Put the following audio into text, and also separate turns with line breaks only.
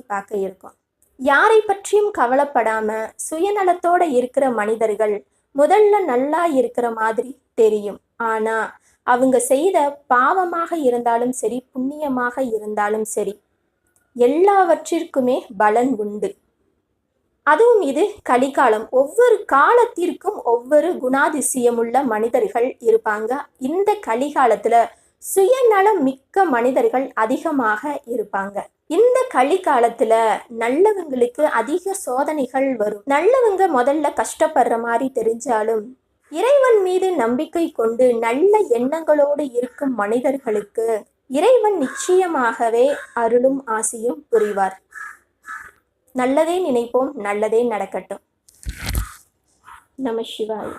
பார்க்க இருக்கோம். யாரை பற்றியும் கவலைப்படாம சுயநலத்தோட இருக்கிற மனிதர்கள் முதல்ல நல்லா இருக்கிற மாதிரி தெரியும். ஆனா அவங்க செய்த பாவமாக இருந்தாலும் சரி, புண்ணியமாக இருந்தாலும் சரி, எல்லாவற்றிற்குமே பலன் உண்டு. அதுவும் இது கலிகாலம். ஒவ்வொரு காலத்திற்கும் ஒவ்வொரு குணாதிசயமுள்ள மனிதர்கள் இருப்பாங்க. இந்த கலிகாலத்துல சுயநலம் மிக்க மனிதர்கள் அதிகமாக இருப்பாங்க. இந்த கலிகாலத்துல நல்லவங்களுக்கு அதிக சோதனைகள் வரும். நல்லவங்க முதல்ல கஷ்டப்படுற மாதிரி தெரிஞ்சாலும் இறைவன் மீது நம்பிக்கை கொண்டு நல்ல எண்ணங்களோடு இருக்கும் மனிதர்களுக்கு இறைவன் நிச்சயமாகவே அருளும் ஆசியும் புரிவார். நல்லதே நினைப்போம், நல்லதே நடக்கட்டும். நம சிவாய.